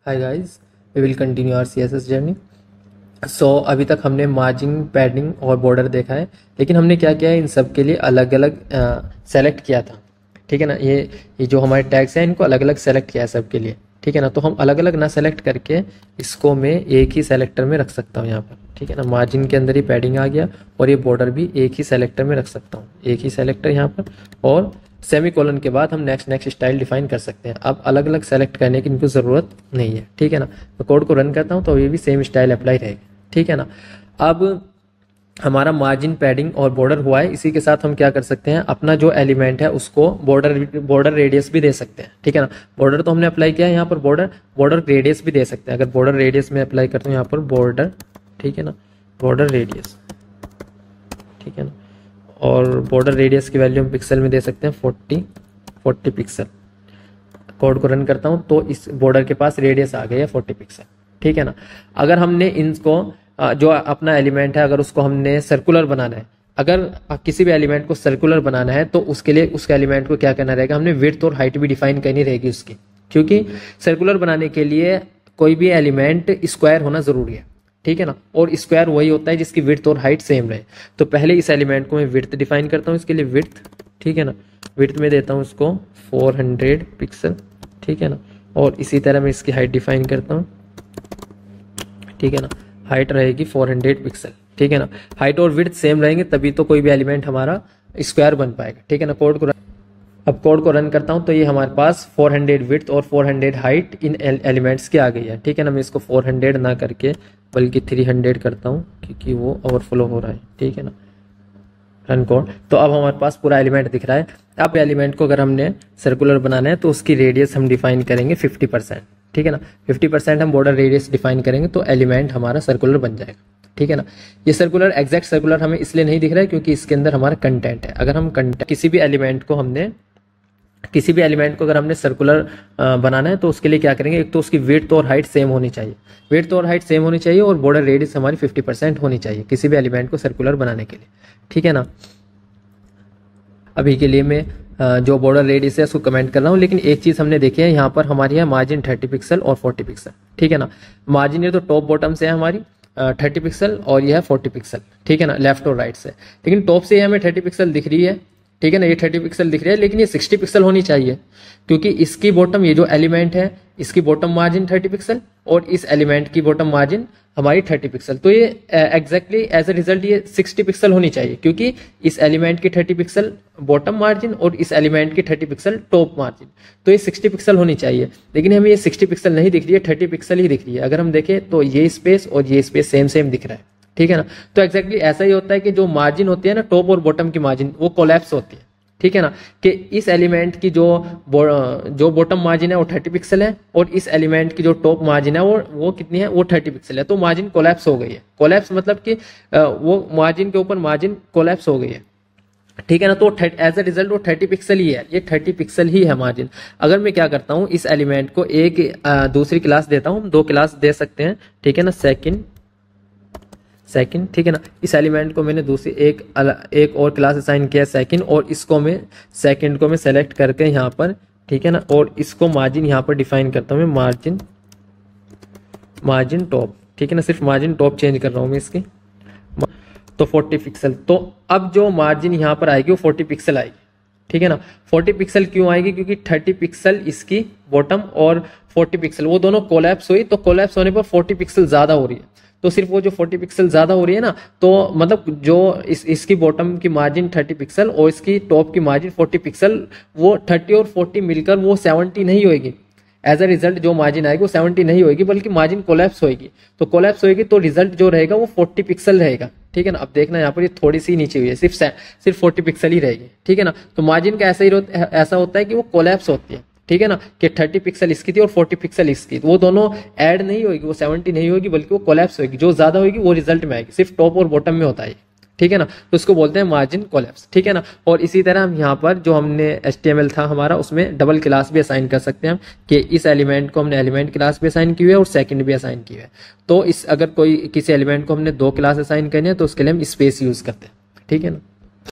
Hi guys, we will continue our CSS journey. अभी तक हमने मार्जिन, पैडिंग और बॉर्डर देखा है, लेकिन हमने क्या किया है, इन सब के लिए अलग अलग सेलेक्ट किया था। ठीक है ना, ये जो हमारे टैग्स हैं इनको अलग अलग सेलेक्ट किया है सबके लिए। ठीक है ना, तो हम अलग अलग ना सेलेक्ट करके इसको मैं एक ही सेलेक्टर में रख सकता हूँ यहाँ पर। ठीक है ना, मार्जिन के अंदर ही पैडिंग आ गया और ये बॉर्डर भी एक ही सेलेक्टर में रख सकता हूँ, एक ही सेलेक्टर यहाँ पर। और सेमी कोलन के बाद हम नेक्स्ट स्टाइल डिफाइन कर सकते हैं। अब अलग अलग सेलेक्ट करने की इनको ज़रूरत नहीं है। ठीक है ना, मैं कोड को रन करता हूँ तो ये भी सेम स्टाइल अप्लाई रहेगी। ठीक है ना, अब हमारा मार्जिन, पैडिंग और बॉर्डर हुआ है। इसी के साथ हम क्या कर सकते हैं, अपना जो एलिमेंट है उसको बॉर्डर रेडियस भी दे सकते हैं। ठीक है ना, बॉर्डर तो हमने अप्लाई किया है, यहाँ पर बॉर्डर रेडियस भी दे सकते हैं। अगर बॉर्डर रेडियस में अप्लाई करता हूँ यहाँ पर बॉर्डर, ठीक है ना, बॉर्डर रेडियस, ठीक है ना, और बॉर्डर रेडियस की वैल्यू हम पिक्सल में दे सकते हैं 40 पिक्सल। कोड को रन करता हूँ तो इस बॉर्डर के पास रेडियस आ गया है 40 पिक्सल। ठीक है ना, अगर हमने इनको जो अपना एलिमेंट है अगर उसको हमने सर्कुलर बनाना है, अगर किसी भी एलिमेंट को सर्कुलर बनाना है तो उसके लिए उसके एलिमेंट को क्या करना रहेगा, हमने विड्थ और हाइट भी डिफाइन करनी रहेगी उसकी, क्योंकि सर्कुलर बनाने के लिए कोई भी एलिमेंट स्क्वायर होना जरूरी है। ठीक है ना, और स्क्वायर वही होता है जिसकी विड्थ और हाइट सेम रहे। तो पहले इस एलिमेंट को मैं विड्थ डिफाइन करता हूँ, इसके लिए विड्थ, ठीक है ना, विड्थ में देता हूँ इसको 400 पिक्सल। ठीक है ना, और इसी तरह मैं इसकी हाइट डिफाइन करता हूँ। ठीक है ना, हाइट रहेगी 400 पिक्सल। ठीक है ना, हाइट और विड्थ सेम रहेंगे तभी तो कोई भी एलिमेंट हमारा स्क्वायर बन पाएगा। ठीक है ना, अब कोड को रन करता हूं तो ये हमारे पास 400 विड्थ और 400 हाइट इन एलिमेंट्स की आ गई है। ठीक है ना, मैं इसको 400 ना करके बल्कि 300 करता हूं क्योंकि वो ओवरफ्लो हो रहा है। ठीक है ना, रन कोड। तो अब हमारे पास पूरा एलिमेंट दिख रहा है। अब एलिमेंट को अगर हमने सर्कुलर बनाना है तो उसकी रेडियस हम डिफाइन करेंगे 50%। ठीक है ना, 50% हम बॉर्डर रेडियस डिफाइन करेंगे तो एलिमेंट हमारा सर्कुलर बन जाएगा। ठीक है ना, ये सर्कुलर एग्जैक्ट सर्कुलर हमें इसलिए नहीं दिख रहा है क्योंकि इसके अंदर हमारा कंटेंट है। अगर हम किसी भी एलिमेंट को अगर हमने सर्कुलर बनाना है तो उसके लिए क्या करेंगे, एक तो उसकी विड्थ और हाइट सेम होनी चाहिए, विड्थ और हाइट सेम होनी चाहिए और बॉर्डर रेडियस हमारी 50% होनी चाहिए किसी भी एलिमेंट को सर्कुलर बनाने के लिए। ठीक है ना, अभी के लिए मैं जो बॉर्डर रेडियस है उसको कमेंट कर रहा हूँ, लेकिन एक चीज हमने देखी है, यहाँ पर हमारी है मार्जिन 30 पिक्सल और 40 पिक्सल। ठीक है ना, मार्जिन ये तो टॉप बॉटम से है हमारी 30 पिक्सल और यह है 40 पिक्सल। ठीक है ना, लेफ्ट और राइट से, लेकिन टॉप से हमें 30 पिक्सल दिख रही है। ठीक है ना, ये 30 पिक्सल दिख रही है, लेकिन ये 60 पिक्सल होनी चाहिए क्योंकि इसकी बॉटम, ये जो एलिमेंट है इसकी बॉटम मार्जिन 30 पिक्सल और इस एलिमेंट की बॉटम मार्जिन हमारी 30 पिक्सल। तो ये एग्जैक्टली एज अ रिजल्ट ये 60 पिक्सल होनी चाहिए क्योंकि इस एलिमेंट की 30 पिक्सल बॉटम मार्जिन और इस एलिमेंट की 30 पिक्सल टॉप मार्जिन, तो ये 60 पिक्सल होनी चाहिए। लेकिन हमें ये 60 पिक्सल नहीं दिख रही है, 30 पिक्सल ही दिख रही है। अगर हम देखें तो ये स्पेस और ये स्पेस सेम सेम दिख रहा है। ठीक है ना, तो एग्जैक्टली ऐसा ही होता है कि जो मार्जिन होती है ना, टॉप और बॉटम की मार्जिन, वो कोलैप्स होती है। ठीक है ना, कि इस एलिमेंट की जो बॉटम मार्जिन है वो 30 पिक्सल है और इस एलिमेंट की जो टॉप मार्जिन है वो कितनी है, वो 30 पिक्सल है। तो मार्जिन कोलैप्स हो गई है। कोलैप्स मतलब कि वो मार्जिन के ऊपर मार्जिन कोलैप्स हो गई है। ठीक है ना, तो एज अ रिजल्ट वो 30 पिक्सल ही है, ये 30 पिक्सल ही है मार्जिन। अगर मैं क्या करता हूँ, इस एलिमेंट को एक दूसरी क्लास देता हूँ, 2 क्लास दे सकते हैं। ठीक है ना, सेकंड, ठीक है ना, इस एलिमेंट को मैंने दूसरी एक और क्लास असाइन किया सेकंड, और इसको मैं सेकंड को मैं सेलेक्ट करके यहाँ पर, ठीक है ना, और इसको मार्जिन यहाँ पर डिफाइन करता हूँ मैं मार्जिन टॉप। ठीक है ना, सिर्फ मार्जिन टॉप चेंज कर रहा हूँ मैं इसकी, तो 40 पिक्सल। तो अब जो मार्जिन यहाँ पर आएगी वो 40 पिक्सल आएगी। ठीक है ना, 40 पिक्सल क्यों आएगी, क्योंकि 30 पिक्सल इसकी बॉटम और 40 पिक्सल वो दोनों कोलैप्स हुई, तो कोलैप्स होने पर 40 पिक्सल ज्यादा हो रही है। तो सिर्फ वो जो 40 पिक्सल ज्यादा हो रही है ना, तो मतलब जो इसकी बॉटम की मार्जिन 30 पिक्सल और इसकी टॉप की मार्जिन 40 पिक्सल, वो 30 और 40 मिलकर वो 70 नहीं होगी। एज अ रिजल्ट जो मार्जिन आएगी वो 70 नहीं होगी, बल्कि मार्जिन कोलैप्स होगी। तो कोलैप्स होगी तो रिजल्ट जो रहेगा वो 40 पिक्सल रहेगा। ठीक है ना, अब देखना यहाँ पर ये थोड़ी सी नीचे हुई है, सिर्फ 40 पिक्सल ही रहेगी। ठीक है ना, तो मार्जिन का ऐसा होता है कि वो कोलैप्स होती है। ठीक है ना, कि 30 पिक्सल इसकी थी और 40 पिक्सल इसकी, वो दोनों ऐड नहीं होगी, वो 70 नहीं होगी, बल्कि वो कोलैप्स होगी। जो ज्यादा होगी वो रिजल्ट में आएगी, सिर्फ टॉप और बॉटम में होता है। ठीक है ना, तो उसको बोलते हैं मार्जिन कोलैप्स। ठीक है ना, और इसी तरह हम यहाँ पर जो हमने HTML था हमारा, उसमें डबल क्लास भी असाइन कर सकते हैं हम, कि इस एलिमेंट को हमने एलिमेंट क्लास भी असाइन की हुई है और सेकंड भी असाइन की हुई है। तो इस अगर किसी एलिमेंट को हमने 2 क्लास असाइन करनी है तो उसके लिए हम स्पेस यूज करते हैं। ठीक है ना।